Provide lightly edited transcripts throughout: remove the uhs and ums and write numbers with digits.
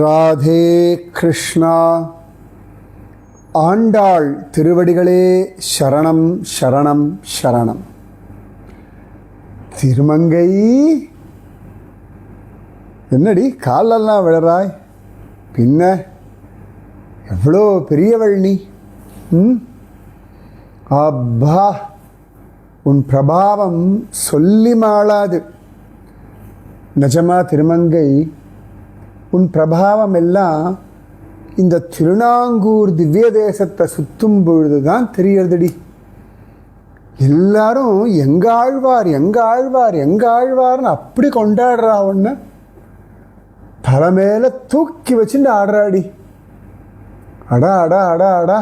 ராதே கிருஷ்ணா. ஆண்டாள் திருவடிகளே சரணம் சரணம் சரணம். திருமங்கை, என்னடி காலெல்லாம் விழறாய்? பின்ன எவ்வளோ பெரியவள் நீ! அப்பா, உன் பிரபாவம் சொல்லி மாளாது. நிஜமா திருமங்கை, உன் பிரபாவம் எல்லாம் இந்த திருநாங்கூர் திவ்ய தேசத்தை சுற்றும் பொழுது தான் தெரியறதுடி. எல்லாரும் எங்க ஆழ்வார் எங்க ஆழ்வார் எங்க ஆழ்வார்னு அப்படி கொண்டாடுறா. ஒன்று தலைமையில தூக்கி வச்சுட்டு ஆடுறாடி. அடா அடா அடா அடா,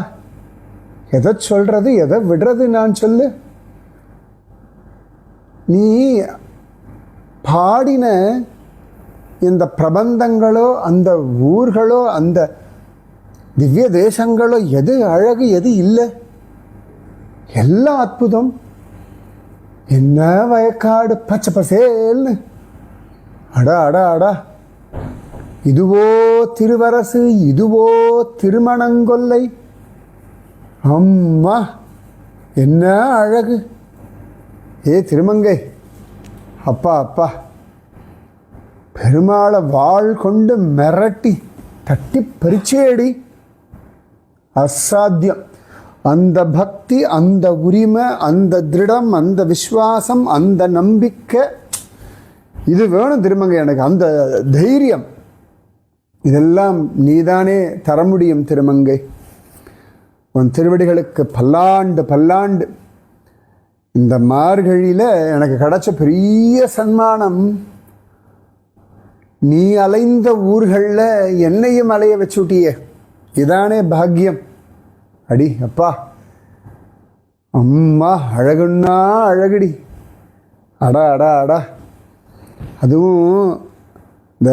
எதை சொல்றது எதை விடுறது நான் சொல்லு. நீ பாடின இந்த பிரபந்தங்களோ அந்த ஊர்களோ அந்த திவ்ய தேசங்களோ எது அழகு எது இல்லை, எல்லாம் அற்புதம். என்ன வயக்காடு பச்சை பசேல்னு. அடா அடா அடா, இதுவோ திருவரசு, இதுவோ திருமணங்கொல்லை. அம்மா, என்ன அழகு! ஏ திருமங்கை, அப்பா அப்பா, பெருமாளை வாள் கொண்டு மிரட்டி தட்டி பறிச்சேடி. அசாத்தியம். அந்த பக்தி, அந்த உரிமை, அந்த திருடம், அந்த விஸ்வாசம், அந்த நம்பிக்கை, இது வேணும் திருமங்கை. எனக்கு அந்த தைரியம் இதெல்லாம் நீதானே தர முடியும் திருமங்கை. உன் திருவடிகளுக்கு பல்லாண்டு பல்லாண்டு. இந்த மார்கழியில் எனக்கு கிடைச்ச பெரிய சன்மானம், நீ அலைந்த ஊர்களில் என்னையும் அலைய வச்சுட்டியே. இதானே பாக்கியம். அடி அப்பா, அம்மா, அழகுன்னா அழகுடி. அடா அடா அடா. அதுவும் இந்த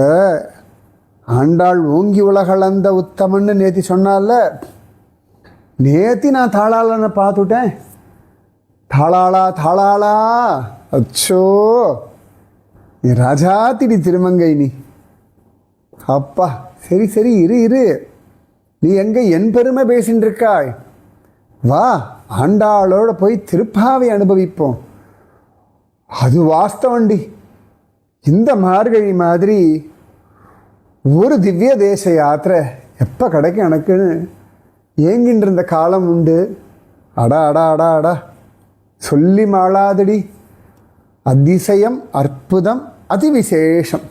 ஆண்டாள் ஓங்கி உலகளந்த உத்தமன்னு நேத்தி சொன்னால, நேத்தி நான் தாளாளனை பார்த்துட்டேன். தாளாளா தாளாளா, அச்சோ, நீ ராஜாத்திடி திருமங்கை நீ. அப்பா, சரி சரி, இரு இரு, நீ எங்க என் பெருமை பேசின்னு இருக்காய்? வா, ஆண்டாளோட போய் திருப்பாவை அனுபவிப்போம். அது வாஸ்தவண்டி. இந்த மார்கழி மாதிரி ஒரு திவ்ய தேச யாத்திரை எப்போ கிடைக்கும் எனக்குன்னு ஏங்கின்ற இருந்த காலம் உண்டு. அடா அடா அடா அடா, சொல்லி மாளாதடி. அதிசயம், அற்புதம், அதிவிசேஷம்.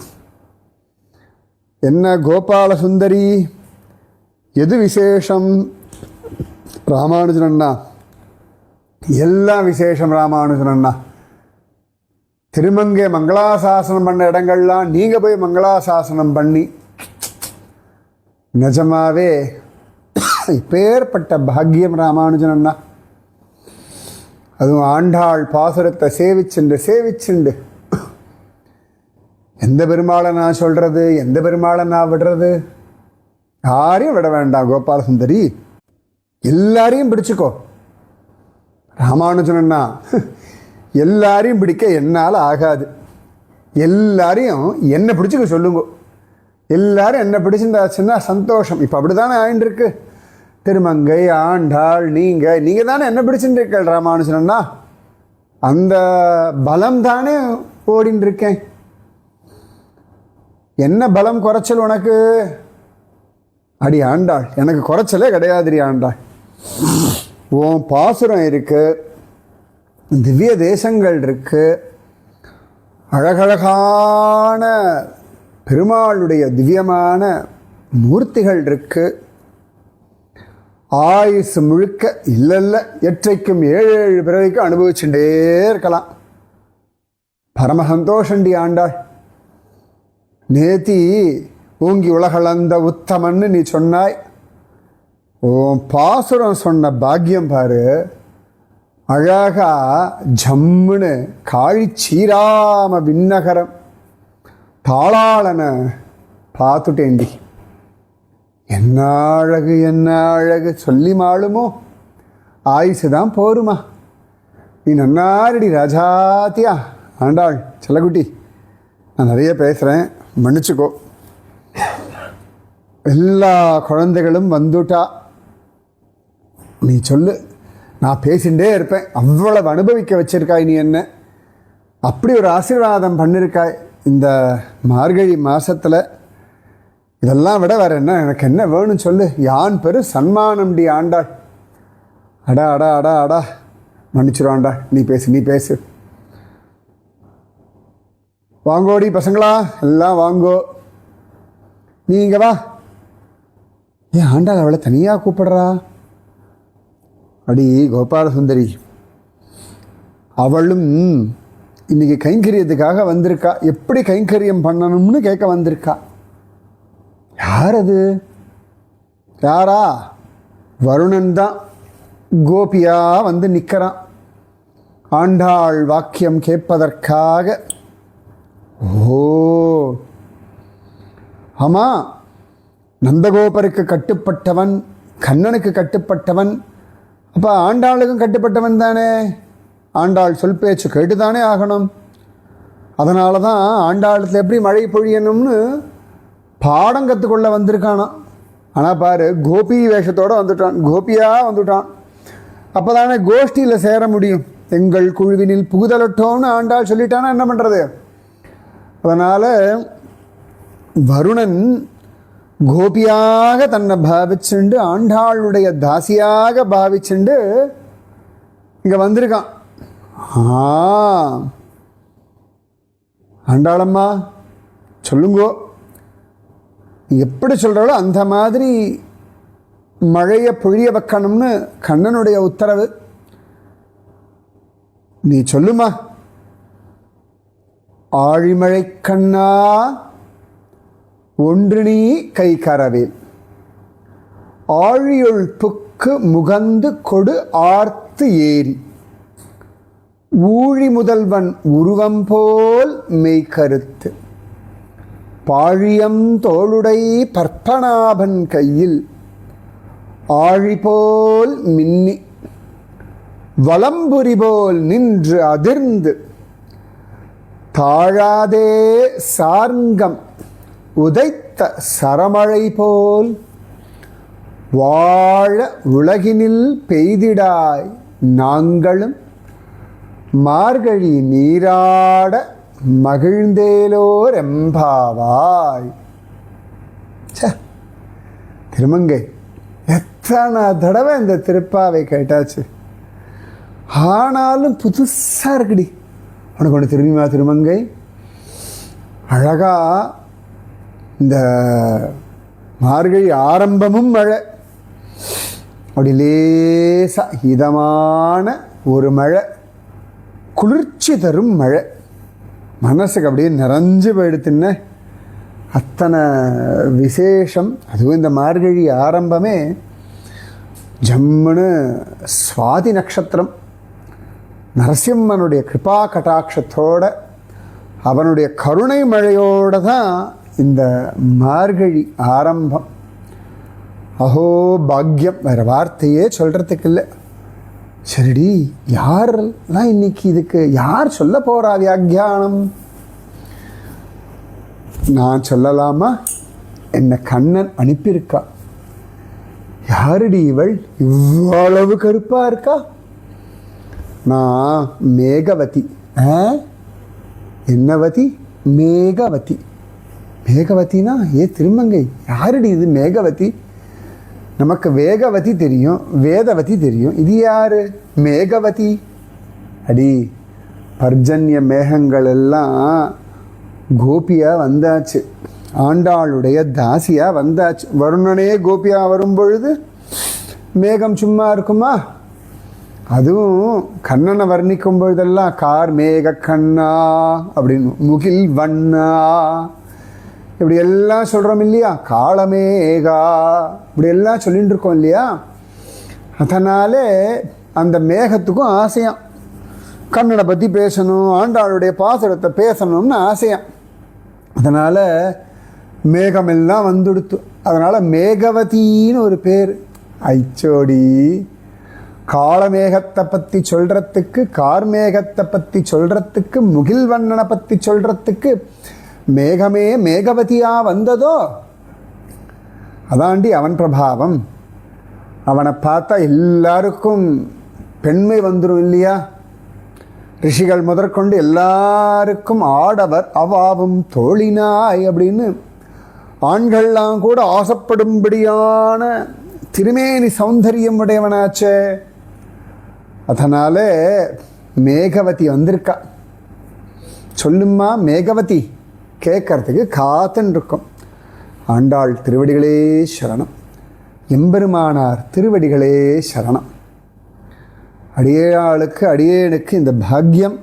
என்ன கோபால சுந்தரி, எது விசேஷம்? ராமானுஜனண்ணா, எல்லாம் விசேஷம் ராமானுஜனண்ணா. திருமங்கை மங்களாசாசனம் பண்ண இடங்கள்லாம் நீங்கள் போய் மங்களாசாசனம் பண்ணி, நிஜமாவே இப்பேற்பட்ட பாக்கியம் ராமானுஜனண்ணா. அதுவும் ஆண்டாள் பாசுரத்தை சேவிச்சுண்டு எந்த பெருமாளை நான் சொல்கிறது, எந்த பெருமாளை நான் விடுறது? யாரையும் விட வேண்டாம் கோபால சுந்தரி, எல்லாரையும் பிடிச்சிக்கோ. ராமானுஜனண்ணா, எல்லாரையும் பிடிக்க என்னால் ஆகாது. எல்லாரையும் என்னை பிடிச்சிக்க சொல்லுங்க. எல்லாரும் என்னை பிடிச்சிருந்தாச்சுன்னா சந்தோஷம். இப்போ அப்படி தானே ஆயின்னு இருக்கு. திருமங்கை, ஆண்டாள், நீங்கள் தானே என்ன பிடிச்சுட்டு இருக்கீள் ராமானுஜனண்ணா. அந்த பலம் தானே ஓடின்னு இருக்கேன். என்ன பலம் குறைச்சல் உனக்கு? அடி ஆண்டாள், எனக்கு குறைச்சலே கிடையாதுடி ஆண்டாள். உன் பாசுரம் இருக்கு, திவ்ய தேசங்கள் இருக்கு, அழகழகான பெருமாளுடைய திவ்யமான மூர்த்திகள் இருக்கு. ஆயுசு முழுக்க இல்லை எற்றைக்கும் 7 பிறவைக்கும் அனுபவிச்சுட்டே இருக்கலாம். பரம சந்தோஷண்டி ஆண்டாள். நேத்தி ஓங்கி உலகளந்த உத்தமன்னு நீ சொன்னாய். உன் பாசுரம் சொன்ன பாக்கியம் பாரு. அழகா ஜம்முன்னு காழி சீராம விண்ணகரம் தாளாளனை பார்த்துட்டேண்டி. என்ன அழகு, என்ன அழகு, சொல்லி மாளுமோ? ஆயுசு தான் போருமா. நீ நன்னாரடி ராஜாத்தியா ஆண்டாள். செல்லக்குட்டி, நான் நிறைய பேசுகிறேன், மன்னிச்சுக்கோ. எல்லா குழந்தைகளும் வந்துட்டா. நீ சொல்லு, நான் பேசிகிட்டே இருப்பேன். அவ்வளவு அனுபவிக்க வச்சிருக்காய் நீ என்ன. அப்படி ஒரு ஆசீர்வாதம் பண்ணியிருக்காய் இந்த மார்கழி மாதத்தில். இதெல்லாம் விட வேறு என்ன எனக்கு என்ன வேணும் சொல்லு. யான் பெரு சன்மானம் டி ஆண்டாள். அடா அடா அடா அடா, மன்னிச்சிருவாண்டா. நீ பேசு, நீ பேசு. வாங்கோடி பசங்களா, எல்லாம் வாங்கோ. நீ இங்கே வா. ஏன் ஆண்டாள் அவளை தனியாக கூப்பிடுறா? அடி கோபால சுந்தரி, அவளும் இன்னைக்கு கைங்கரியத்துக்காக வந்திருக்கா. எப்படி கைங்கரியம் பண்ணணும்னு கேட்க வந்திருக்கா. யார் அது? யாரா? வருணன் தான். கோபியா வந்து நிற்கிறான் ஆண்டாள் வாக்கியம் கேட்பதற்காக. ஓ ஆமாம், நந்தகோபருக்கு கட்டுப்பட்டவன், கண்ணனுக்கு கட்டுப்பட்டவன். அப்போ ஆண்டாளுக்கும் கட்டுப்பட்டவன் தானே. ஆண்டாள் சொல் பேச்சு கேட்டுதானே ஆகணும். அதனால தான் ஆண்டாளத்தில் எப்படி மழை பொழியணும்னு பாடம் கற்றுக்கொள்ள வந்திருக்கானான். ஆனால் பாரு, கோபி வேஷத்தோடு வந்துட்டான், கோபியாக வந்துட்டான். அப்போ தானே கோஷ்டியில் சேர முடியும். எங்கள் குழுவினில் புகுதலட்டோம்னு ஆண்டாள் சொல்லிட்டானா என்ன பண்ணுறது? அதனால் வருணன் கோபியாக தன்னை பாவிச்சுண்டு, ஆண்டாளுடைய தாசியாக பாவிச்சுண்டு இங்கே வந்திருக்கான். ஆண்டாளம்மா சொல்லுங்கோ, எப்படி சொல்கிறாளோ அந்த மாதிரி மழையை பொழிய வைக்கணும்னு கண்ணனுடைய உத்தரவு. நீ சொல்லுமா. ஆழிமழை கண்ணா ஒன்று நீ கை கரவேல், ஆழியுள் புக்கு முகந்து கொடு ஆர்த்து ஏறி, ஊழி முதல்வன் உருவம் போல் மெய்கருத்து, பாழியம் தோளுடை பற்பனாபன் கையில் ஆழி போல் மின்னி, வலம்புரி போல் நின்று அதிர்ந்து, தாழாதே சார்ங்கம் உதைத்த சரமழை போல், வாழ உலகினில் பெய்திடாய் நாங்களும் மார்கழி நீராட மகிழ்ந்தேலோர் எம்பாவாய். திருமங்கை எத்தனை தடவை இந்த திருப்பாவை கேட்டாச்சு, ஆனாலும் புதுசாக இருக்குடி. உனக்கு ஒன்று திரும்பிமா திருமங்கை, அழகா இந்த மார்கழி ஆரம்பமும் மழை, அப்படி லேசாக இதமான ஒரு மழை, குளிர்ச்சி தரும் மழை, மனசுக்கு அப்படியே நிறைஞ்சு போயிடுத்துன்னு அத்தனை விசேஷம். அதுவும் இந்த மார்கழி ஆரம்பமே ஜம்முன்னு சுவாதி நட்சத்திரம், நரசிம்மனுடைய கிருபா கட்டாட்சத்தோட அவனுடைய கருணை மழையோடு தான் இந்த மார்கழி ஆரம்பம். அஹோ பாக்யம், வேறு வார்த்தையே சொல்கிறதுக்கு இல்லை. சரிடி, யாரெல்லாம் இன்னைக்கு இதுக்கு யார் சொல்ல போகிறா வியாக்கியானம்? நான் சொல்லலாமா? என்னை கண்ணன் அனுப்பியிருக்கா. யாருடி இவள் இவ்வளவு கருப்பாக இருக்கா? நான் மேகவதி. என்னவதி? மேகவதி. மேகவதினா திருமங்கை யாருடி இது மேகவதி? நமக்கு வேகவதி தெரியும், வேதவதி தெரியும், இது யாரு மேகவதி? அடி பர்ஜன்ய மேகங்கள் எல்லாம் கோபியாக வந்தாச்சு, ஆண்டாளுடைய தாசியாக வந்தாச்சு. வருணனே கோபியாக வரும் பொழுது மேகம் சும்மா இருக்குமா? அதுவும் கண்ணனை வர்ணிக்கும் பொழுதெல்லாம் கார் மேக கண்ணா அப்படின்னு, முகில் வண்ணா இப்படி எல்லாம் சொல்கிறோம் இல்லையா, காளமேகா இப்படி எல்லாம் சொல்லிட்டு இருக்கோம் இல்லையா. அதனாலே அந்த மேகத்துக்கும் ஆசையாம் கண்ணனை பற்றி பேசணும், ஆண்டாளுடைய பாசுரத்தை பேசணும்னு ஆசையாம். அதனால் மேகமெல்லாம் வந்துடுத்து. அதனால் மேகவதின்னு ஒரு பேர். ஐச்சோடி, காளமேகத்தை பற்றி சொல்கிறதுக்கு, கார்மேகத்தை பற்றி சொல்கிறதுக்கு, முகில் வண்ணனை பற்றி சொல்கிறதுக்கு மேகமே மேகவதியாக வந்ததோ? அதாண்டி அவன் பிரபாவம். அவனை பார்த்தா எல்லாருக்கும் பெண்மை வந்துடும் இல்லையா? ரிஷிகள் முதற்கொண்டு எல்லாருக்கும் ஆடவர் அவாவும் தோழினாய் அப்படின்னு ஆண்கள்லாம் கூட ஆசைப்படும்படியான திருமேனி சௌந்தரியம் உடையவனாச்சே. அதனால மேகவதி வந்திருக்கா. சொல்லுமா மேகவதி கேட்கறதுக்கு காத்துன்னு இருக்கும். ஆண்டாள் திருவடிகளே சரணம், எம்பெருமானார் திருவடிகளே சரணம். அடியாளுக்கு அடியேனுக்கு இந்த பாக்கியம்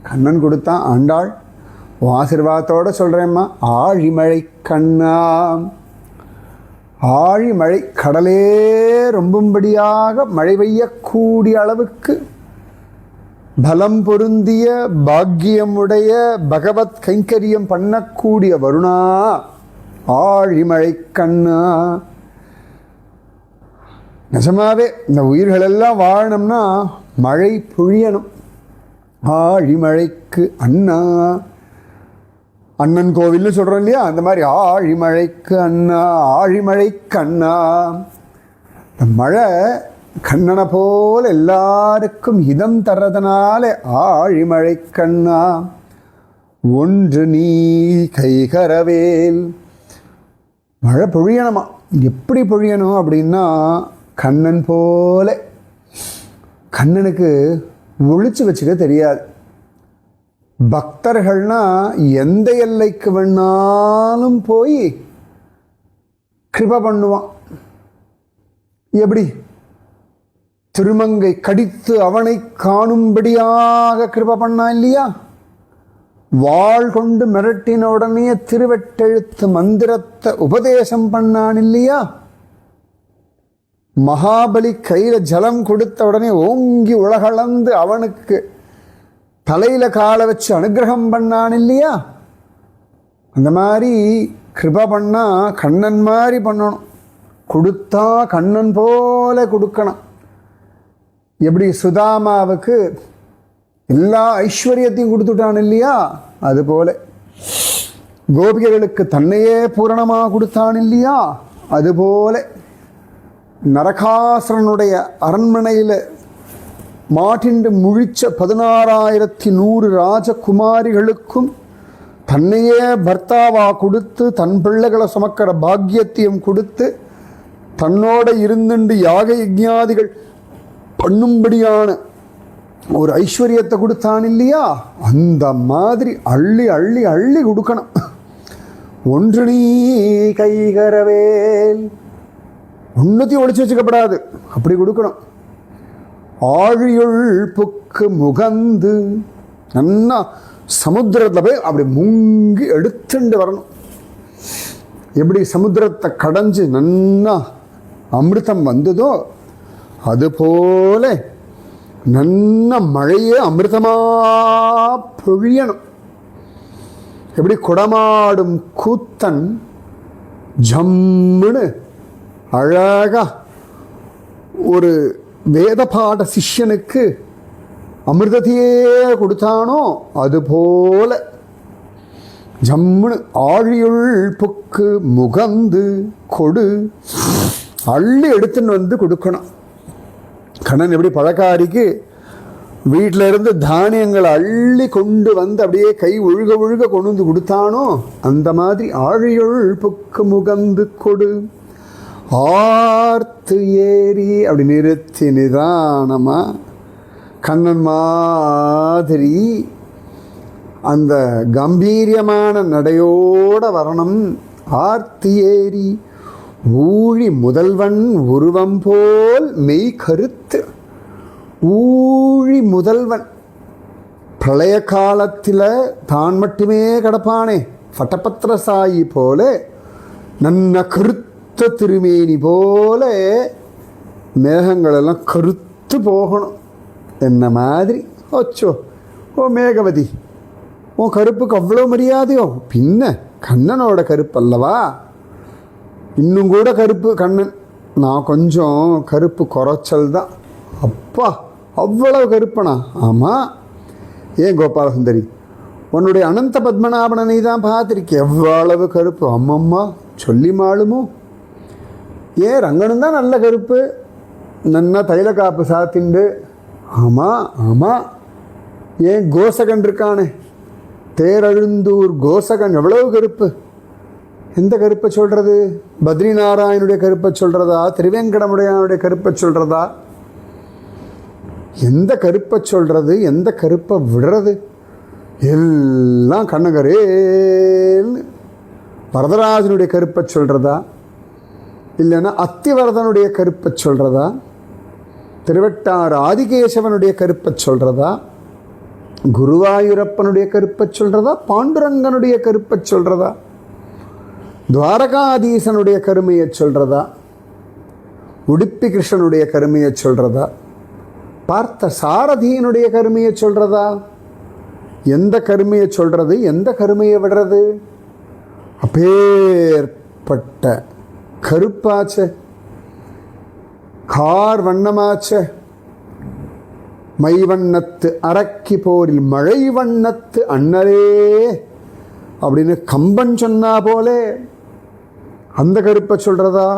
கண்ணன் கொடுத்தான். ஆண்டாள் உன் ஆசீர்வாதத்தோடு சொல்கிறேம்மா. ஆழிமழை கண்ணா, ஆழிமழை கடலே ரொம்பும்படியாக மழை பெய்யக்கூடிய அளவுக்கு பலம் பொருந்திய பாக்கியமுடைய பகவத் கைங்கரியம் பண்ணக்கூடிய வருணா, ஆழிமழை கண்ணா. நிஜமாவே இந்த உயிர்களெல்லாம் வாழணும்னா மழை பொழியணும். ஆழிமழைக்கு அண்ணா, அண்ணன் கோவில்னு சொல்கிறோம் இல்லையா? அந்த மாதிரி ஆழிமழைக்கு அண்ணா, ஆழிமழைக்கு அண்ணா. இந்த மழை கண்ணனை போல் எல்லாருக்கும் இதம் தர்றதுனால ஆழிமழைக்கு அண்ணா. ஒன்று நீ கைகரவேல். மழை பொழியணுமா? எப்படி பொழியணும் அப்படின்னா கண்ணன் போல. கண்ணனுக்கு ஒழிச்சு வச்சுக்க தெரியாது. பக்தர்கள்னா எந்த எல்லைக்கு வேணாலும் போய் கிருபை பண்ணுவான். எப்படி? திருமங்கை கடித்து அவனை காணும்படியாக கிருபை பண்ணான் இல்லையா? வாள் கொண்டு மிரட்டின உடனே திருவெட்டெழுத்து மந்திரத்தை உபதேசம் பண்ணான் இல்லையா? மகாபலி கையில ஜலம் கொடுத்த உடனே ஓங்கி உலகளந்து அவனுக்கு தலையில காலை வச்சு அனுகிரகம் பண்ணான் இல்லையா? அந்த மாதிரி கிருபா பண்ணா கண்ணன் மாதிரி பண்ணணும். கொடுத்தா கண்ணன் போல கொடுக்கணும். எப்படி சுதாமாவுக்கு எல்லா ஐஸ்வர்யத்தையும் கொடுத்துட்டான் இல்லையா? அதுபோல கோபிகைகளுக்கு தன்னையே பூரணமாக கொடுத்தான் இல்லையா? அதுபோல நரகாசுரனுடைய அரண்மனையில் மாட்டின்று முழிச்ச 16,100 ராஜகுமாரிகளுக்கும் தன்னையே பர்த்தாவா கொடுத்து தன் பிள்ளைகளை சுமக்கிற பாக்கியத்தையும் கொடுத்து தன்னோட இருந்துண்டு யாக யஜ்ஞாதிகள் பண்ணும்படியான ஒரு ஐஸ்வர்யத்தை கொடுத்தான் இல்லையா? அந்த மாதிரி அள்ளி அள்ளி அள்ளி கொடுக்கணும். ஒன்று நீ கைகரவேல். ஒன்றுத்தையும் ஒழிச்சு வச்சுக்கப்படாது, அப்படி கொடுக்கணும். ஆழியுள் புக்கு முகந்து நல்லா சமுத்திரத்தில் போய் அப்படி முங்கி எடுத்துட்டு வரணும். எப்படி சமுத்திரத்தை கடைஞ்சு நன்னா அமிர்தம் வந்ததோ அதுபோல நன்ன மழையே அமிர்தமா பொழியணும். எப்படி குடமாடும் கூத்தன் ஜம்முன்னு அழகா ஒரு வேத பாட சிஷ்யனுக்கு அமிர்தத்தையே கொடுத்தானோ அதுபோல ஜம்முன்னு ஆழியுள் புக்கு முகந்து கொடு அள்ளி எடுத்துன்னு வந்து கொடுக்கணும். கண்ணன் எப்படி பழக்காரிக்கு வீட்டில் இருந்து தானியங்களை அள்ளி கொண்டு வந்து அப்படியே கை ஒழுக ஒழுக கொண்டு வந்து கொடுத்தானோ அந்த மாதிரி ஆழியுள் புக்கு முகந்து கொடு. ஆர்த்து ஏறி அப்படி நிறுத்தி நிதானமா கண்ணன் மாதிரி அந்த கம்பீரியமான நடையோட வரணும். ஆர்த்தி ஏறி ஊழி முதல்வன் உருவம் போல் மெய் கருத்து. ஊழி முதல்வன் பிரளய காலத்தில் தான் மட்டுமே கிடப்பானே பட்டபத்திர சாயி போல நன்ன கருத்த திருமேனி போல மேகங்களெல்லாம் கருத்து போகணும். என்ன மாதிரி ஓச்சோ ஓ மேகவதி, உன் கருப்புக்கு அவ்வளோ மரியாதையோ? பின்ன கண்ணனோட கருப்பு அல்லவா? இன்னும் கூட கருப்பு கண்ணன். நான் கொஞ்சம் கருப்பு குறைச்சல் தான். அப்பா அவ்வளவு கருப்பனா? ஆமாம். ஏன் கோபால சுந்தரி, உன்னுடைய அனந்த பத்மநாபனை தான் பார்த்துருக்கேன். எவ்வளவு கருப்பு! அம்மம்மா சொல்லி மாளுமோ? ஏன் ரங்கனும் தான் நல்ல கருப்பு, நன்னா தைல காப்பு சாத்திண்டு. ஆமாம் ஆமாம், ஏன் கோசகன் இருக்கானே, தேரழுந்தூர் கோசகன் எவ்வளவு கருப்பு. எந்த கருப்பை சொல்கிறது? பத்ரிநாராயணுடைய கருப்பை சொல்கிறதா, திருவேங்கடமுடையானுடைய கருப்பை சொல்கிறதா? எந்த கருப்பை சொல்கிறது, எந்த கருப்பை விடுறது? எல்லாம் கண்ணகரேல்னு வரதராஜனுடைய கருப்பை சொல்கிறதா, இல்லைன்னா அத்திவரதனுடைய கருப்பை சொல்கிறதா, திருவட்டார் ஆதிகேசவனுடைய கருப்பை சொல்கிறதா, குருவாயூரப்பனுடைய கருப்பை சொல்கிறதா, பாண்டுரங்கனுடைய கருப்பை சொல்கிறதா, துவாரகாதீசனுடைய கருமையை சொல்கிறதா, உடுப்பி கிருஷ்ணனுடைய கருமையை சொல்கிறதா, பார்த்த சாரதியினுடைய கருமையை சொல்கிறதா? எந்த கருமையை சொல்கிறது, எந்த கருமையை விடுறது? அப்பேற்பட்ட கருப்பாச்ச, கார் வண்ணமாச்ச, மை வண்ணத்து அரக்கி போரில் மழை வண்ணத்து அண்ணரே அப்படின்னு கம்பன் சொன்னா போலே அந்த கருப்பை சொல்றதா?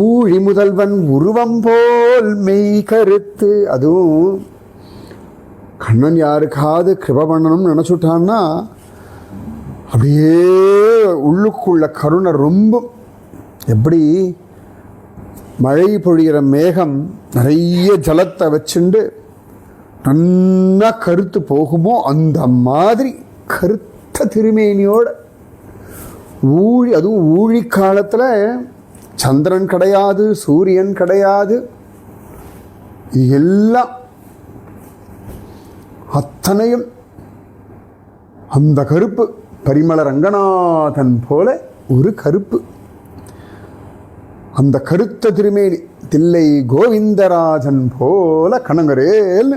ஊழி முதல்வன் உருவம் போல் மெய் கருத்து. அதுவும் கண்ணன் யாருக்காவது கிருப பண்ணணும்னு நினச்சுட்டான்னா அப்படியே உள்ளுக்குள்ள கருணை ரொம்ப, எப்படி மழை பொழிகிற மேகம் நிறைய ஜலத்தை வச்சுண்டு நன்னா கருத்து போகுமோ அந்த மாதிரி கருத்த திருமேனியோட ஊழி, அதுவும் ஊழி காலத்தில் சந்திரன் கிடையாது, சூரியன் கிடையாது, எல்லாம் அத்தனையும் அந்த கருப்பு. பரிமள ரங்கநாதன் போல ஒரு கருப்பு. அந்த கருத்த திருமேனி தில்லை கோவிந்தராஜன் போல கணங்கரேல்.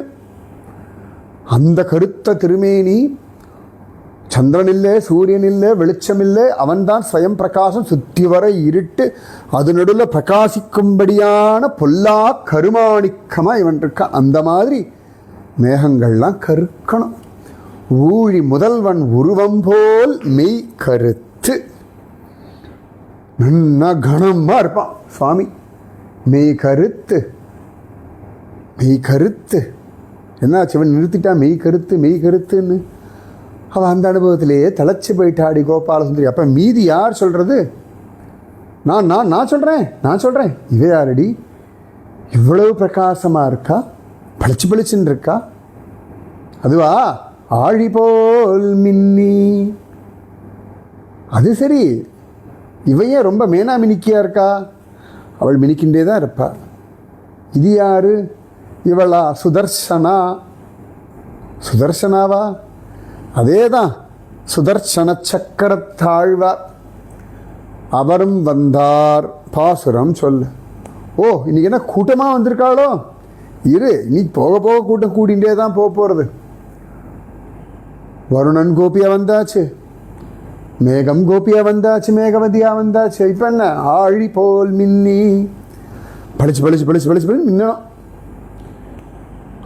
அந்த கருத்த திருமேனி, சந்திரன் இல்லை, சூரியன் இல்லை, வெளிச்சம் இல்லை, அவன்தான் ஸ்வயம் பிரகாசம், சுற்றி வர இருட்டு, அது நடுவில் பிரகாசிக்கும்படியான பொல்லா கருமாணிக்கமாக இவன் இருக்கான். அந்த மாதிரி மேகங்கள்லாம் கருக்கணும். ஊழி முதல்வன் உருவம் போல் மெய் கருத்து. நன்னா கணமாக இருப்பான் சுவாமி. மெய் கருத்து, மெய் கருத்து. என்னாச்சு, இவன் நிறுத்திட்டான் மெய் கருத்து மெய் கருத்துன்னு. அவன் அந்த அனுபவத்திலேயே தளச்சு போயிட்டாடி கோபாலசுந்தரி. அப்போ மீதி யார் சொல்கிறது? நான் நான் நான் சொல்கிறேன் நான் சொல்கிறேன். இவ யாரடி இவ்வளவு பிரகாசமாக இருக்கா, பளிச்சு பளிச்சுன்னு இருக்கா? அதுவா ஆழி போல் மின்னி. அது சரி, இவையே ரொம்ப மேனா மினிக்கியா இருக்கா? அவள் மினிக்கின்றே தான் இருப்பா. இது யாரு? இவளா சுதர்சனா? சுதர்சனாவா? அதே தான், சுதர்சன சக்கரத்தாழ்வார். அவரும் வந்தார். பாசுரம் சொல்லு. ஓ, இன்னைக்கு என்ன கூட்டமாக வந்திருக்காளோ? இரு, இன்னைக்கு போக போக கூட்டம் கூட்டிகிட்டே தான் போக போகிறது. வருணன் கோபியா வந்தாச்சு, மேகம் கோபியா வந்தாச்சு, மேகவதியா வந்தாச்சு. இப்போ என்ன, ஆழி போல் மின்னி பளிச்சு பளிச்சு பளிச்சு பளிச்சு பளிச்சு மின்னணும்.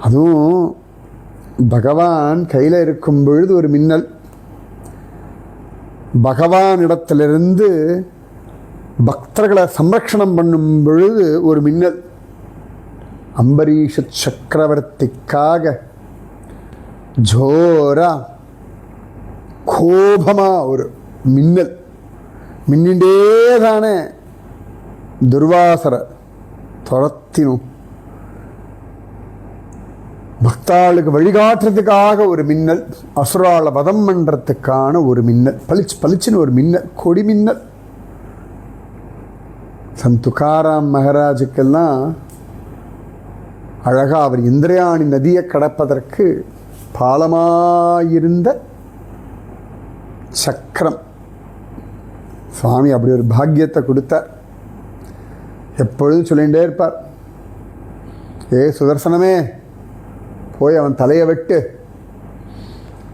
அதுவும் பகவான் கையில் இருக்கும் பொழுது ஒரு மின்னல், பகவான் இடத்திலிருந்து பக்தர்களை சம்ரக்ஷணம் பண்ணும் பொழுது ஒரு மின்னல். அம்பரீஷ சக்கரவர்த்திக்காக ஜோரா கோபமா ஒரு மின்னல் மின்னிண்டே தானே துர்வாசரை துரத்தினும். பக்தாளுக்கு வழிகாட்டுறதுக்காக ஒரு மின்னல், அசுரால வதம் பண்ணுறதுக்கான ஒரு மின்னல், பளிச்சு பளிச்சுன்னு ஒரு மின்னல், கொடி மின்னல். சந்த் துகாராம் மகாராஜுக்கெல்லாம் அழகாக அவர் இந்திரயாணி நதியை கடப்பதற்கு பாலமாயிருந்த சக்கரம். சுவாமி அப்படி ஒரு பாக்கியத்தை கொடுத்தார். எப்பொழுதும் சொல்லிகிட்டே இருப்பார், ஏ சுதர்சனமே, போய் அவன் தலையை வெட்டு,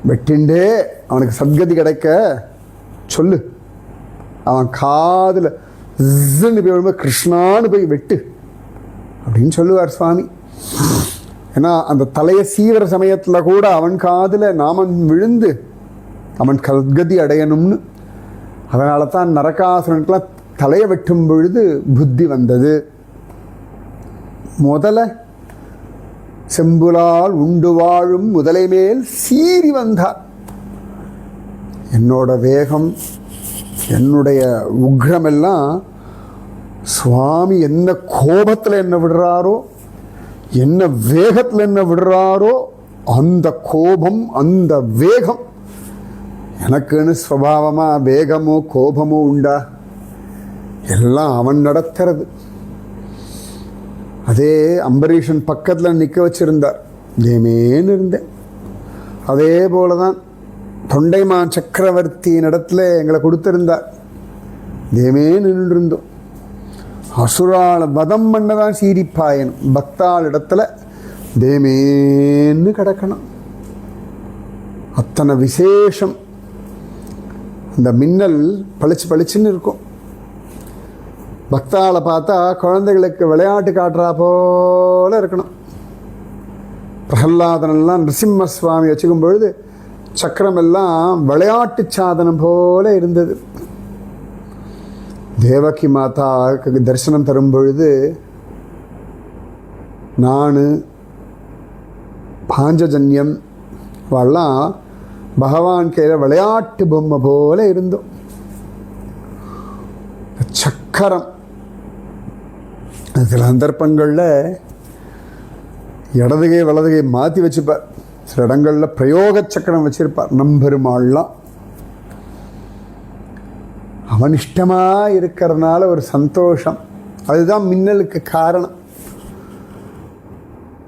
வெட்டிண்டே அவனுக்கு சத்கதி கிடைக்க சொல்லு. அவன் காதில் ஜன்னு போய் விழும்போது கிருஷ்ணான்னு போய் வெட்டு அப்படின்னு சொல்லுவார் சுவாமி. ஏன்னா அந்த தலையை சீவிர சமயத்தில் கூட அவன் காதில் நாமம் விழுந்து அவன் சத்கதி அடையணும்னு. அதனால தான் நரகாசுரனுக்கெல்லாம் தலையை வெட்டும் பொழுது புத்தி வந்தது. முதல செம்புலால் உண்டு வாழும் முதலை மேல் சீறி வந்தார். என்னோட வேகம், என்னுடைய உக்ரமெல்லாம் சுவாமி என்ன கோபத்தில் என்ன விடுறாரோ, என்ன வேகத்தில் என்ன விடுறாரோ, அந்த கோபம் அந்த வேகம் எனக்குன்னு ஸ்வபாவமாக வேகமோ கோபமோ உண்டா? எல்லாம் அவன் நடத்துறது. அதே அம்பரீஷன் பக்கத்தில் நிற்க வச்சிருந்தார், தேமேன்னு இருந்தேன். அதே போல தான் தொண்டைமான் சக்கரவர்த்தியின் இடத்துல எங்களை கொடுத்திருந்தார், தேமேன்னு நின்றுருந்தோம். அசுரால வதம் பண்ணதான் சீரிப்பாயனும், பக்தாள் இடத்துல தேமேன்னு கிடக்கணும். அத்தனை விசேஷம். இந்த மின்னல் பளிச்சு பளிச்சுன்னு இருக்கும். பக்தாளை பார்த்தா குழந்தைகளுக்கு விளையாட்டு காட்டுறா போல இருக்கணும். பிரகல்லாதனெல்லாம் நிருசிம்ம சுவாமி வச்சுக்கும் பொழுது சக்கரம் எல்லாம் விளையாட்டு சாதனம் போல இருந்தது. தேவகி மாதாவுக்கு தரிசனம் தரும் பொழுது நான் பாஞ்சஜன்யம் எல்லாம் பகவான் கையில் விளையாட்டு பொம்மை போல இருந்தோம். சக்கரம் சில சந்தர்ப்பங்களில் இடதுகை வலதுகை மாற்றி வச்சுப்பார், சில இடங்களில் பிரயோக சக்கரம் வச்சிருப்பார். நம்பெருமாள்லாம் அவன் இஷ்டமாக இருக்கிறதுனால ஒரு சந்தோஷம், அதுதான் மின்னலுக்கு காரணம்.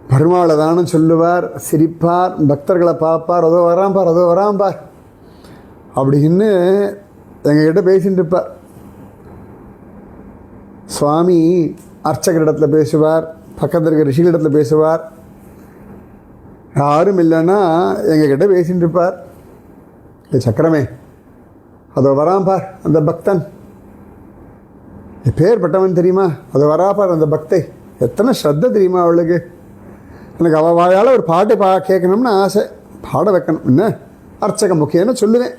பெருமாளை தானும் சொல்லுவார், சிரிப்பார், பக்தர்களை பார்ப்பார், அதோ வரான் பார், அதோ வரான் பார் அப்படின்னு எங்ககிட்ட பேசிட்டு இருப்பார். சுவாமி அர்ச்சகரிடத்தில் பேசுவார், பக்கத்தில் இருக்கிற ரிஷிகளிடத்தில் பேசுவார். யாரும் இல்லைன்னா எங்ககிட்ட பேசிட்டு இருப்பார். சக்கரமே அதோ வரான் பார் அந்த பக்தன், பேர்பட்டவன் தெரியுமா, அதை வராப்பார் அந்த பக்தை, எத்தனை ஸ்ரத்த தெரியுமா அவளுக்கு. எனக்கு அவள் வாயால் ஒரு பாட்டு கேட்கணும்னு ஆசை, பாட வைக்கணும், என்ன அர்ச்சகம் முக்கியம்னு சொல்லுவேன்.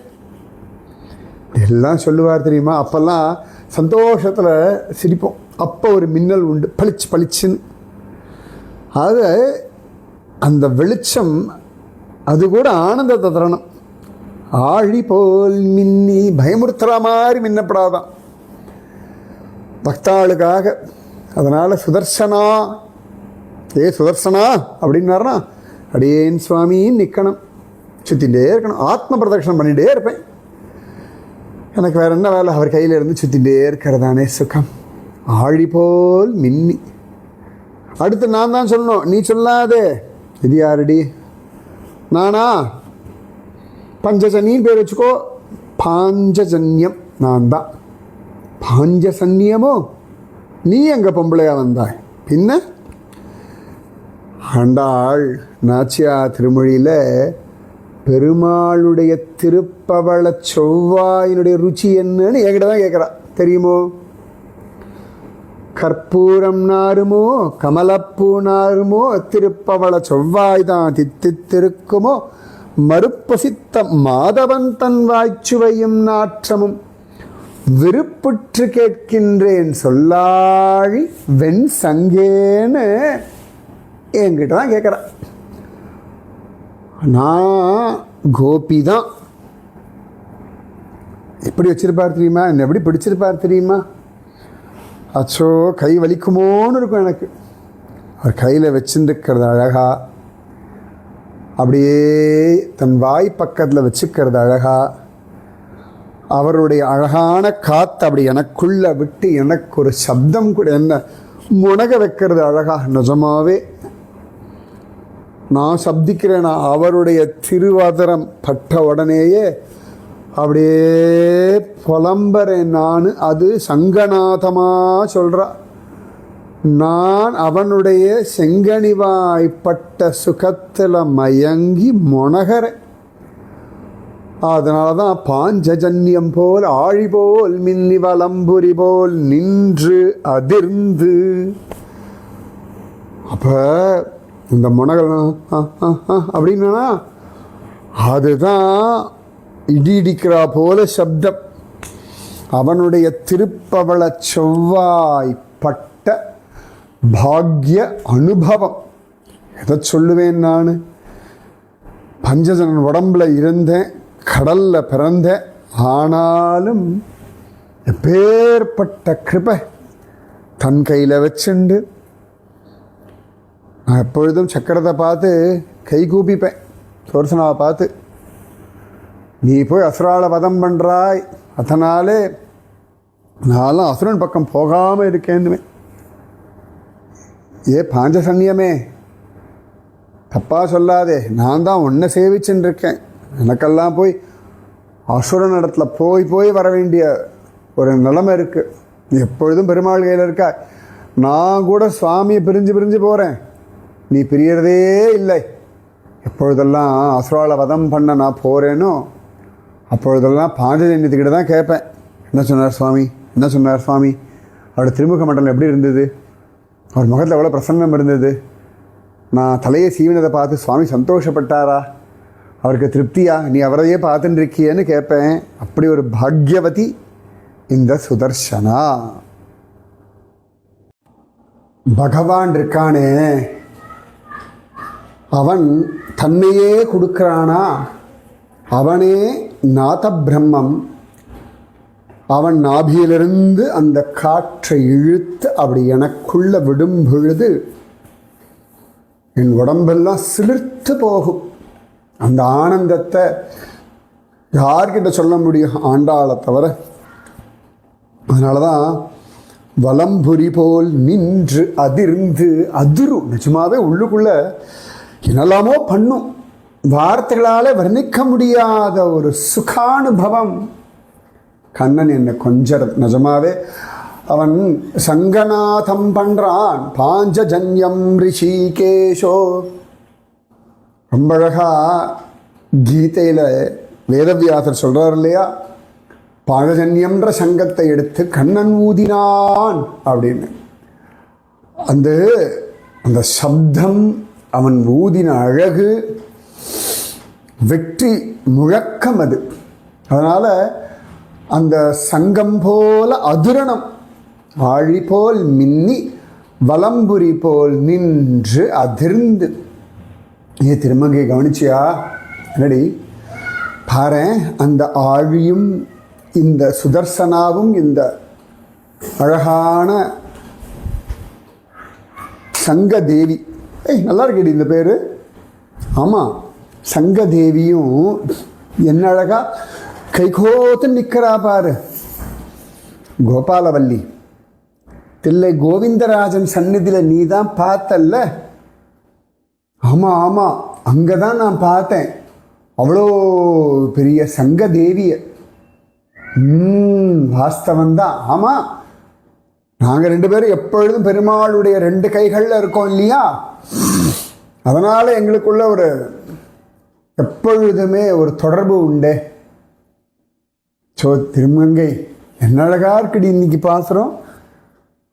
எல்லாம் சொல்லுவார் தெரியுமா. அப்போல்லாம் சந்தோஷத்தில் சிரிப்போம். அப்போ ஒரு மின்னல் உண்டு, பளிச்சு பளிச்சுன்னு. அது அந்த வெளிச்சம், அது கூட ஆனந்தத்தை தரணும். ஆழி போல் மின்னி பயமுறுத்துற மாதிரி மின்னப்படாதான் பக்தாளுக்காக. அதனால் சுதர்சனா, சுதர்சனா அப்படின்னாருனா அடியேன் சுவாமின்னு நிற்கணும், சுற்றிகிட்டே இருக்கணும், ஆத்ம பிரதட்சணம் பண்ணிகிட்டே இருப்பேன். எனக்கு வேறு என்ன வேலை, அவர் கையில் இருந்து சுற்றிகிட்டே இருக்கிறதானே சுகம். ஆழி போல் மின்னி. அடுத்து நான் தான் சொல்லணும், நீ சொல்லாதே. இது யாருடி? நானா? பஞ்சஜன்யம் பேர் வச்சுக்கோ. பாஞ்சஜன்யம் நான் தான். பாஞ்சசன்யமோ நீ எங்க பொம்பளையா வந்தாய்? பின்ன ஆண்டாள் நாச்சியா திருமொழியில் பெருமாளுடைய திருப்பவள செவ்வாயினுடைய ருச்சி என்னன்னு என்கிட்ட தான் கேட்குறா. தெரியுமோ? கற்பூரம் நாருமோ கமலப்பூ நாருமோ திருப்பவள செவ்வாய் தான் தித்தித்திருக்குமோ மறுப்பசித்த மாதவன் தன் வாய்ச்சுவையும் நாற்றமும் விருப்புற்று கேட்கின்றேன் சொல்லாழி வெண் சங்கேன்னு என்கிட்ட தான் கேட்குறா. நான் கோபி தான். எப்படி வச்சிருப்பார் தெரியுமா, என்னை எப்படி பிடிச்சிருப்பார் தெரியுமா? அச்சோ கை வலிக்குமோன்னு இருக்கும் எனக்கு. அவர் கையில் வச்சுருக்கிறது அழகா, அப்படியே தன் வாய் பக்கத்தில் வச்சுக்கிறது அழகா, அவருடைய அழகான காற்று அப்படி எனக்குள்ள விட்டு எனக்கு ஒரு சப்தம் கூட என்ன முனக வைக்கிறது அழகா. நிஜமாவே நான் சப்திக்கிறேன். அவருடைய திருவாதிரம் பட்ட உடனேயே அப்படியே புலம்புறேன் நான். அது சங்கநாதமாக சொல்கிறா. நான் அவனுடைய செங்கனிவாய்ப்பட்ட சுகத்தில் மயங்கி முனகிறேன். அதனால தான் பாஞ்சஜன்யம் போல் ஆழி போல் மின்னி வலம்புரி போல் நின்று அதிர்ந்து. அப்போ இந்த முனகள் அப்படின்னா அதுதான் இடி இடிக்கிறா போல சப்தம். அவனுடைய திருப்பவள செவ்வாய் பட்ட பாக்ய அனுபவம். எதை சொல்லுவேன் நான்? பஞ்சஜனன் உடம்புல இருந்தேன், கடல்ல பிறந்தேன். ஆனாலும் எப்பேற்பட்ட கிருபை தன் கையில் வச்சுண்டு நான் எப்பொழுதும் சக்கரத்தை பார்த்து கை கூப்பிப்பேன். சுதர்சனாவை பார்த்து, நீ போய் அசுரால வதம் பண்ணுறாய், அதனாலே நான்லாம் அசுரன் பக்கம் போகாமல் இருக்கேன்னுமே. ஏ பாஞ்சசன்யமே, தப்பாக சொல்லாதே, நான் தான் உன்னை சேவிச்சுன்னு இருக்கேன். எனக்கெல்லாம் போய் அசுரன் இடத்துல போய் வர வேண்டிய ஒரு நிலைமை இருக்குது. நீ எப்பொழுதும் பெருமாள் கையில் இருக்கா. நான் கூட சுவாமியை பிரிஞ்சு போகிறேன், நீ பிரியறதே இல்லை. எப்பொழுதெல்லாம் அசுரால வதம் பண்ண நான் போகிறேனோ அப்பொழுதெல்லாம் பாஞ்சஜன்யத்துக்கிட்ட தான் கேட்பேன், என்ன சொன்னார் சுவாமி, என்ன சொன்னார் சுவாமி, அவரோட திருமுக மண்டலம் எப்படி இருந்தது, அவர் முகத்தில் எவ்வளோ பிரசன்னம் இருந்தது, நான் தலையை சீவினதை பார்த்து சுவாமி சந்தோஷப்பட்டாரா, அவருக்கு திருப்தியா, நீ அவரையே பார்த்துட்டு இருக்கியேன்னு கேட்பேன். அப்படி ஒரு பாக்யவதி இந்த சுதர்சனா. பகவான் இருக்கானே, அவன் தன்னையே கொடுக்குறானா, அவனே நாத பிரம்மம். அவன் நாபியிலிருந்து அந்த காற்றை இழுத்து அப்படி எனக்குள்ள விடும் பொழுது என் உடம்பெல்லாம் சிலிர்த்து போகும். அந்த ஆனந்தத்தை யார்கிட்ட சொல்ல முடியும்? ஆண்டாளை தவிர. அதனால தான் வலம்புரி போல் நின்று அதிர்ந்து அதிரும். நிஜமாவே உள்ளுக்குள்ள என்னெல்லாமோ பண்ணும், வார்த்தைகளால் வர்ணிக்க முடியாத ஒரு சுகானுபவம். கண்ணன் என்னை கொஞ்சம் நிஜமாவே அவன் சங்கநாதம் பண்ணுறான். பாஞ்சஜன்யம் ரிஷிகேஷோ. ரொம்ப அழகா கீதையில் வேதவியாசர் சொல்கிறார் இல்லையா, பாஞ்சஜன்யம்ன்ற சங்கத்தை எடுத்து கண்ணன் ஊதினான் அப்படின்னு. அந்த சப்தம், அவன் ஊதின அழகு, வெற்றி முழக்கம் அது. அதனால் அந்த சங்கம் போல அதிரணம், ஆழி போல் மின்னி வலம்புரி போல் நின்று அதிர்ந்து. ஏ திருமங்கை கவனிச்சியா? என்னடி பாரு, அந்த ஆழியும் இந்த சுதர்சனாவும் இந்த அழகான சங்கதேவி. நல்லா இருக்கடி இந்த பேர். ஆமாம், சங்கதேவியும் என்ன அழகா கைகோத்து நிற்கிறா பாரு. கோபாலவல்லி தில்லை கோவிந்தராஜன் சந்நிதியில் நீ தான் பார்த்தல்ல? ஆமாம் ஆமாம், அங்கே தான் நான் பார்த்தேன் அவ்வளோ பெரிய சங்கதேவியை. வாஸ்தவந்தான். ஆமாம், நாங்கள் ரெண்டு பேரும் எப்பொழுதும் பெருமாளுடைய ரெண்டு கைகளில் இருக்கோம் இல்லையா? அதனால் எங்களுக்குள்ள ஒரு எப்பொழுதுமே ஒரு தொடர்பு உண்டு. திருமங்கை என்ன அழகா இருக்குடி இன்னைக்கு பாசுறோம்.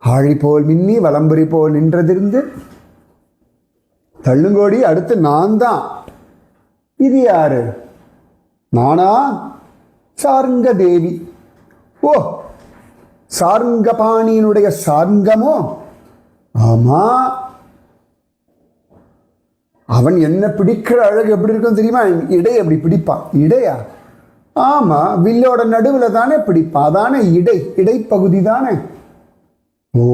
ஆழி போல் மின்னி வலம்புரி போல் நின்றதிருந்து தள்ளுங்கோடி. அடுத்து நான் தான். இது யாரு? நானா? சார்ங்க தேவி. ஓ, சார்ங்கபாணியினுடைய சார்ங்கமோ? ஆமா, அவன் என்ன பிடிக்கிற அழகு எப்படி இருக்கும் தெரியுமா? இடை அப்படி பிடிப்பான். இடையா? ஆமா, வில்லோட நடுவில் தானே பிடிப்பான். அதானே இடை, இடைப்பகுதி தானே. ஓ,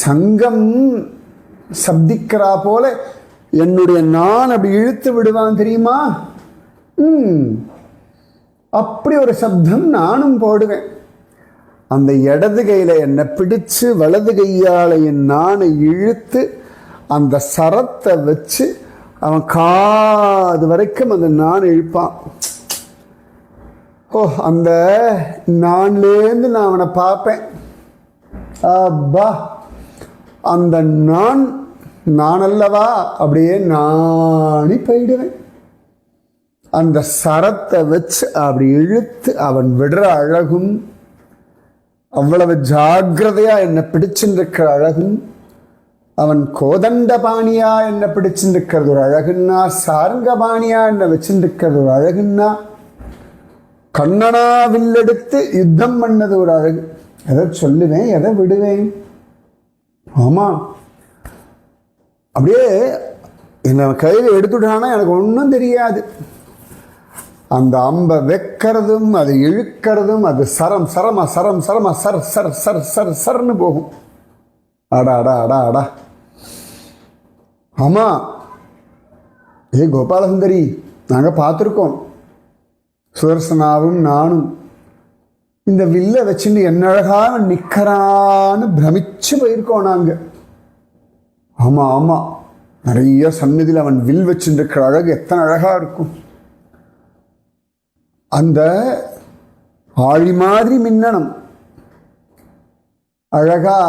சங்கம் சப்திக்கிறா போல என்னுடைய நான் அப்படி இழுத்து விடுவான் தெரியுமா? அப்படி ஒரு சப்தம் நானும் போடுவேன். அந்த இடது கையில் என்னை பிடிச்சு வலது கையால் என் நானை இழுத்து அந்த சரத்தை வச்சு அவன் காது வரைக்கும் அந்த நான் இழுப்பான். ஓ, அந்த நான்லேருந்து நான் அவனை பார்ப்பேன். அப்பா, அந்த நான் அல்லவா அப்படியே நானி போயிடுவேன். அந்த சரத்தை வச்சு அப்படி இழுத்து அவன் விடுற அழகும், அவ்வளவு ஜாக்கிரதையா என்னை பிடிச்சுருக்கிற அழகும், அவன் கோதண்டபாணியா என்னை பிடிச்சுருக்கிறது ஒரு அழகுன்னா, சாரங்கபாணியா என்னை வச்சுருக்கிறது ஒரு அழகுன்னா, கண்ணனா வில்லெடுத்து யுத்தம் பண்ணது ஒரு அழகு. எதை சொல்லுவேன், எதை விடுவேன். ஆமா, அப்படியே என்ன கையில் எடுத்துட்டானா எனக்கு ஒன்றும் தெரியாது. அந்த அம்பை வைக்கிறதும் அதை இழுக்கிறதும் அது சரம் சரமா சரம் சரமா சர் சர் சர் சர் சர்ன்னு போகும். அடா அடா அடா அடா. ஆமா, கோபாலசுந்தரி நாங்கள் பார்த்துருக்கோம். சுதர்சனாவும் நானும் இந்த வில்லை வச்சுட்டு என்ன அழகாக நிற்கிறான்னு பிரமிச்சு போயிருக்கோம் நாங்கள். ஆமாம் ஆமாம், நிறைய சந்நிதியில் அவன் வில் வச்சுருக்கிற அழகு எத்தனை அழகாக இருக்கும். அந்த ஆழி மாதிரி மின்னணும் அழகா,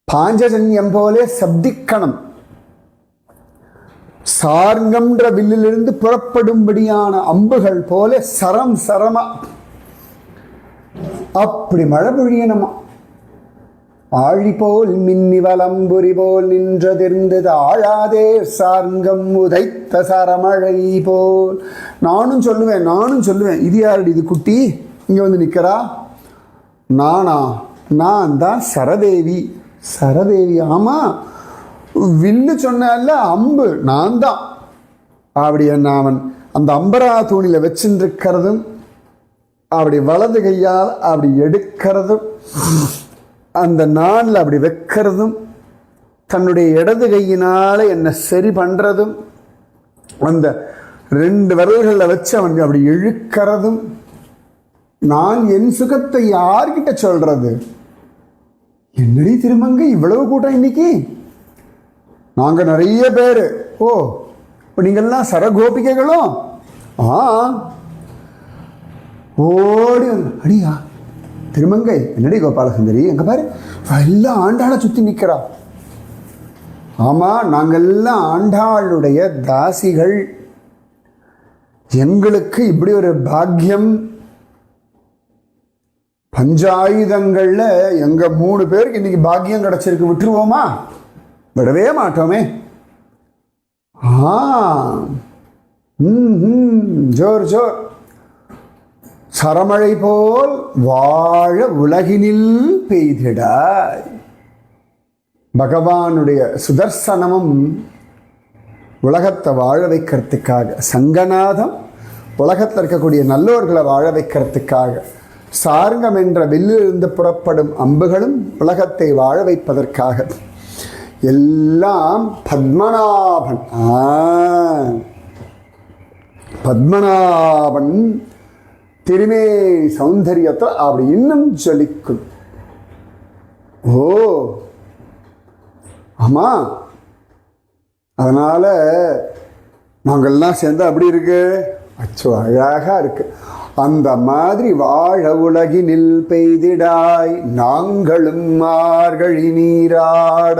பாஞ்சஜன்யம் போலே சப்திக்கணும். சார்ங்கம்ன்ற வில்லிலிருந்து புறப்படும்படியான அம்புகள் போல சரம் சரமா அப்படி மழை பொழியணுமா. ஆழி போல் மின்னி வலம்புரி போல் நின்றதிர்ந்தது ஆழாதே சார்ங்கம் உதைத்த சரமழை போல். நானும் சொல்லுவேன் இது யாருடி இது குட்டி இங்க வந்து நிக்கிறா? நான் தான் சரதேவி. சரதேவி, ஆமா, வில்லு சொன்ன அம்பு நான் தான். அப்படி என்ன அவன் அந்த அம்பரா தூணில வச்சுருக்கிறதும் அப்படி வலது கையால் அப்படி எடுக்கிறதும் அந்த நாளில் அப்படி வைக்கிறதும் தன்னுடைய இடது கையினால என்ன சரி பண்றதும் அந்த 2 விரல்களில் வச்சு அவன் அப்படி இழுக்கிறதும். நான் என் சுகத்தை யார்கிட்ட சொல்றது? என்னடி திருமங்கை இவ்வளவு கூட்டம் இன்னைக்கு? நாங்க நிறைய பேர். ஓ, இப்போ நீங்கள்லாம் சரகோபிகைகளும்? ஓடி அடியா திருமங்கை, என்னடி கோபாலசுந்தரி எங்க பாரு எல்லாம் ஆண்டாளை சுத்தி நிற்கிறா. ஆமா, நாங்கெல்லாம் ஆண்டாளுடைய தாசிகள். எங்களுக்கு இப்படி ஒரு பாக்கியம். பஞ்சாயுதங்கள்ல எங்க 3 பேருக்கு இன்னைக்கு பாக்கியம் கிடைச்சிருக்கு. விட்டுருவோமா? விடவே மாட்டோமே. ஜோர் ஜோர். சரமழை போல் வாழ உலகினில் பெய்திடாய். பகவானுடைய சுதர்சனமும் உலகத்தை வாழ வைக்கிறதுக்காக, சங்கநாதம் உலகத்தில் இருக்கக்கூடிய நல்லோர்களை வாழ வைக்கிறதுக்காக, சார்ங்கம் என்ற வில்லிலிருந்து புறப்படும் அம்புகளும் உலகத்தை வாழ வைப்பதற்காக. எல்லாம் பத்மநாபன். பத்மநாபன் திருமே சௌந்தரியத்தை அப்படி இன்னும் ஜொலிக்கும். ஓ ஆமா, அதனால நாங்கள்லாம் சேர்ந்து அப்படி இருக்கு, அச்சோ அழகா இருக்கு. அந்த மாதிரி வாழ உலகினில் பெய்திடாய் நாங்களும் மார்கழி நீராட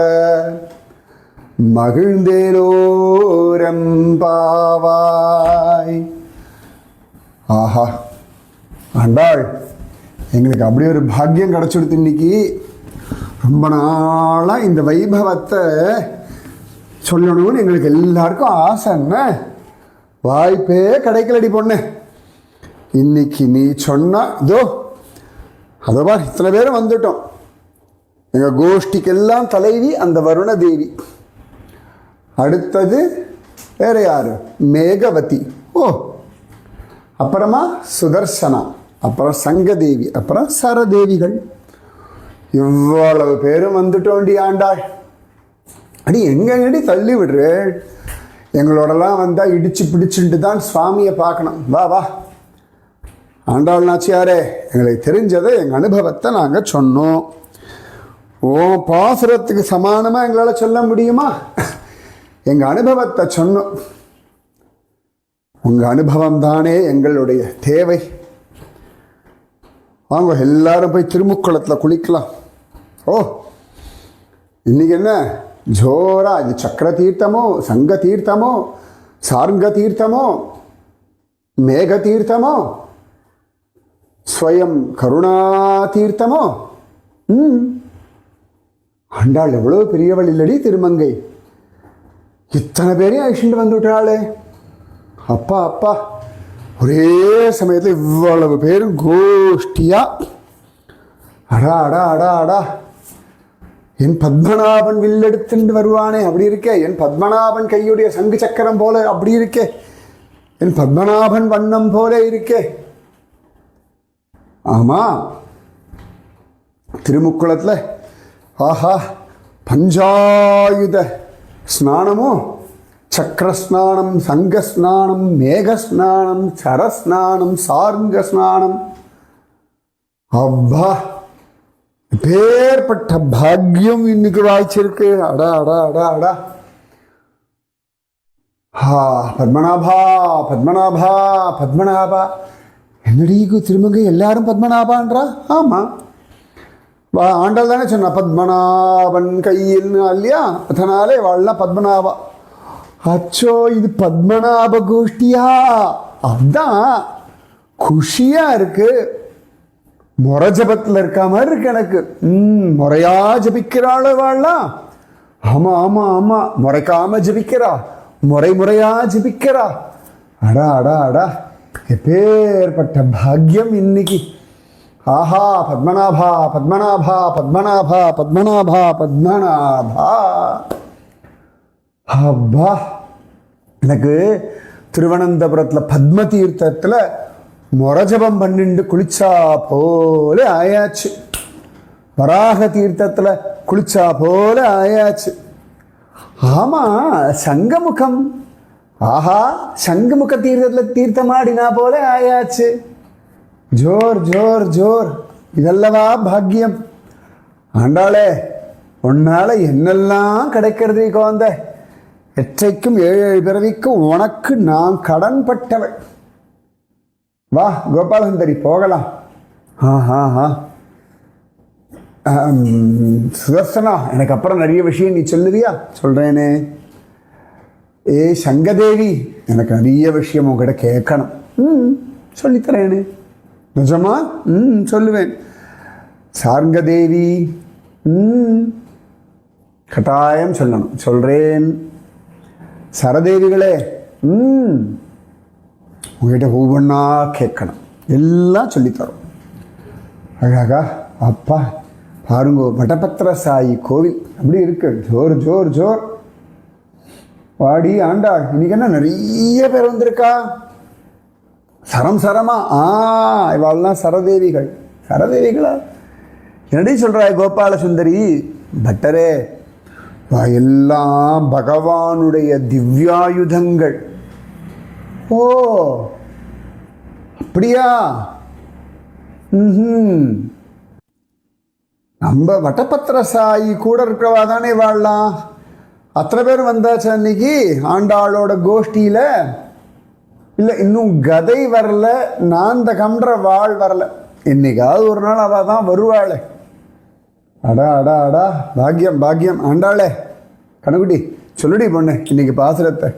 மகிழ்ந்தேலோரம் பாவாய். ஆஹா, ஆண்டாள் எங்களுக்கு அப்படி ஒரு பாக்கியம் கிடைச்சிடுது இன்னைக்கு. ரொம்ப நாளாக இந்த வைபவத்தை சொல்லணும்னு எங்களுக்கு எல்லாருக்கும் ஆசை. என்ன வாய்ப்பே கிடைக்கலடி பொண்ணு. இன்னைக்கு நீ சொன்னா இதோ அதோபா இத்தனை பேரும் வந்துட்டோம். எங்கள் கோஷ்டிக்கெல்லாம் தலைவி அந்த வருண தேவி. அடுத்தது வேற யாரு? மேகவதி. ஓ, அப்புறமா சுதர்சனா, அப்புறம் சங்கதேவி, அப்புறம் சரதேவிகள். இவ்வளவு பேரும் வந்துட்டோண்டி ஆண்டாள். அடி எங்கடி தள்ளி விடுற? எங்களோடலாம் வந்தால் இடிச்சு பிடிச்சுட்டு தான் சுவாமியை பார்க்கணும். வா வா ஆண்டாள் நாச்சியாரே, எங்களுக்கு தெரிஞ்சதை எங்கள் அனுபவத்தை நாங்கள் சொன்னோம். ஓ பாசுரத்துக்கு சமானமாக எங்களால் சொல்ல முடியுமா? எங்கள் அனுபவத்தை சொன்னோம். உங்கள் அனுபவம் தானே எங்களுடைய தேவை. வாங்க எல்லாரும் போய் திருமுக்குளத்தில் குளிக்கலாம். ஓ இன்னைக்கு என்ன ஜோரா, இது சக்கர தீர்த்தமோ, சங்க தீர்த்தமோ, சார்ங்க தீர்த்தமோ, மேக தீர்த்தமோ, ஸ்வயம் கருணா தீர்த்தமோ. ஆண்டாள் எவ்வளோ பெரியவள் இல்லடி திருமங்கை. இத்தனை பேரையும் அழிச்சுட்டு வந்துவிட்டாளே. அப்பா அப்பா, ஒரே சமயத்தில் இவ்வளவு பேரும் கோஷ்டியா அடா அடா அடா அடா என் பத்மநாபன் வில்லெடுத்துட்டு வருவானே அப்படி இருக்கே, என் பத்மநாபன் கையுடைய சங்கு சக்கரம் போல அப்படி இருக்கே, என் பத்மநாபன் வண்ணம் போல இருக்கே. ஆமா, திருமுக்குளத்தில் ஆஹா பஞ்சாயுத ஸ்நானமும் சக்கரஸ்நானம், சங்கஸ்நானம், மேகஸ்நானம், சரஸ்நானம், சார்ங்க ஸ்நானம். அப்பா, பேர்பட்ட பாக்கியம் இன்னைக்கு வாய்ச்சிருக்கு. அடா அடா அடா அடா. பத்மநாபா பத்மநாபா பத்மநாபா. என்னடிக்கு திருமங்கை எல்லாரும் பத்மநாபான்றா? ஆமா, ஆண்டாள் தானே சொன்னா பத்மநாபன் கையில் இல்லையா, அதனாலே வாழலாம் பத்மநாபா. அச்சோ, இது பத்மநாப கோஷ்டியா? அதான் குஷியா இருக்கு. முறை ஜபத்தில் இருக்க மாதிரி இருக்கு எனக்கு. முறையா ஜபிக்கிறாள் வாழலாம். ஆமா ஆமா ஆமா, முறைக்காம ஜபிக்கிறா, முறையா ஜபிக்கிறா. அடா அடா அடா, எப்பேற்பட்ட பாக்கியம் இன்னைக்கு. ஆஹா, பத்மநாபா பத்மநாபா பத்மநாபா பத்மநாபா பத்மநாபா. அப்பா, எனக்கு திருவனந்தபுரத்தில் பத்ம தீர்த்தத்தில் முரஜபம் பண்ணிண்டு குளிச்சா போல ஆயாச்சு. வராக தீர்த்தத்தில் குளிச்சா போல ஆயாச்சு. ஆமா, சங்கமுகம். ஆஹா, சங்கமுக தீர்த்தத்தில் தீர்த்தமாடினா போல ஆயாச்சு. ஜோர் ஜோர் ஜோர். இதல்லவா பாக்கியம். ஆண்டாளே, உன்னால என்னெல்லாம் கிடைக்கிறது குழந்த. எற்றைக்கும் 7 பிறவிக்கும் உனக்கு நான் கடன் பட்டவள். வா கோபாலசுந்தரி, போகலாம். சுதர்சனா, எனக்கு அப்புறம் நிறைய விஷயம் நீ சொல்லுவியா? சொல்றேனே. ஏ சங்கதேவி, எனக்கு நிறைய விஷயம் உங்ககிட்ட கேட்கணும். சொல்லித்தரேனே. நிஜமா? சொல்லுவேன். சார்ங்கதேவி, கட்டாயம் சொல்லணும். சொல்றேன். சரதேவிகளே, உங்ககிட்ட ஒவ்வொன்றா கேட்கணும். எல்லாம் சொல்லித்தரோம் அழகா. அப்பா பாருங்க, வடபத்திர சாயி கோவில் அப்படி இருக்கு. ஜோர் ஜோர் ஜோர். வாடி ஆண்டாள், இன்னைக்கு என்ன நிறைய பேர் வந்திருக்கா. சரம் சரமா. இவாள்லாம் சரதேவிகள். சரதேவிகளா? என்னடி சொல்றாய் கோபால சுந்தரி? பட்டரே, எல்லாம் பகவானுடைய திவ்யாயுதங்கள். ஓ அப்படியா? நம்ம வட்டபத்திர சாயி கூட இருக்கிறவா தானே வாழலாம். அத்தனை பேர் வந்தாச்சு அன்னைக்கு ஆண்டாளோட கோஷ்டியில. இல்லை, இன்னும் கதை வரல, நான் இந்த கம்ன்ற வாழ் வரல. என்னைக்காவது ஒரு நாள் அவ தான் வருவாளே. அடா அடா அடா, பாக்கியம் பாக்கியம். ஆண்டாளே, கணக்குட்டி சொல்லுடி பொண்ணு இன்னைக்கு பாசுரத்தை.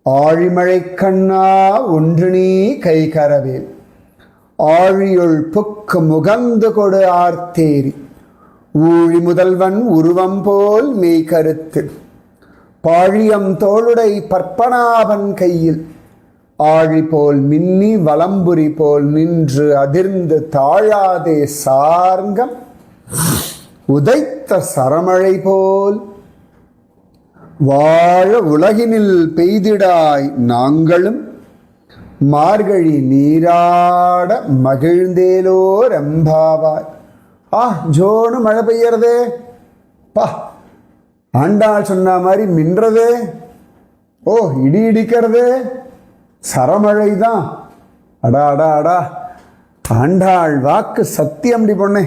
ஆழிமழை கண்ணா ஒன்று நீ கை கரவேல், ஆழியுள் புக்கு முகந்து கொடு ஆர்த்தேரி, ஊழி முதல்வன் உருவம் போல் மெய் கருத்து, பாழியம் தோளுடை பற்பனாபன் கையில், ஆழி போல் மின்னி வலம்புரி போல் நின்று அதிர்ந்து தாழாதே சார்ங்கம் உதைத்த சரமழை போல், வாழ உலகினில் பெய்திடாய் நாங்களும் மார்கழி நீராட மகிழ்ந்தேலோர் எம்பாவாய். ஜோனு மழை பெய்யறதே பா. ஆண்டாள் சொன்ன மாதிரி மின்றதே. ஓ, இடி இடிக்கிறதே. சரமழை தான். அடா அடா அடா, ஆண்டாள் வாக்கு சத்தியம்டி பொண்ணே.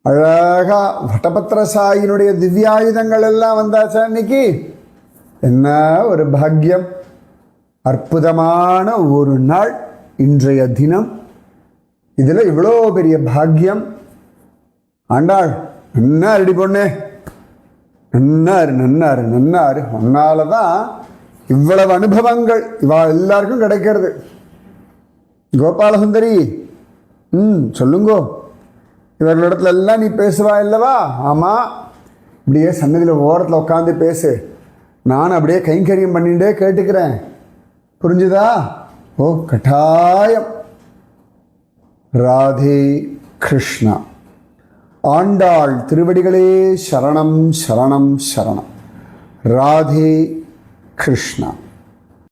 அழகா வட்டபத்திர சாயினுடைய திவ்யாயுதங்கள் எல்லாம் வந்தாச்சா இன்னைக்கு. என்ன ஒரு பாக்கியம். அற்புதமான ஒரு நாள் இன்றைய தினம். இதுல இவ்வளோ பெரிய பாக்கியம். ஆண்டாள் நன்னா ரெடி பொண்ணே, நன்னாரு நன்னாரு நன்னாரு. ஒன்னாலதான் இவ்வளவு அனுபவங்கள் இவா எல்லாருக்கும் கிடைக்கிறது. கோபாலசுந்தரி, சொல்லுங்கோ. இவர்களிடத்துல எல்லாம் நீ பேசுவா இல்லவா? ஆமா, இப்படியே சன்னதியில் ஓரத்தில் உட்காந்து பேசு. நான் அப்படியே கைங்கரியம் பண்ணிட்டே கேட்டுக்கிறேன். புரிஞ்சுதா? ஓ கட்டாயம். ராதே கிருஷ்ணா. ஆண்டாள் திருவடிகளே சரணம் சரணம் சரணம். ராதே கிருஷ்ணா.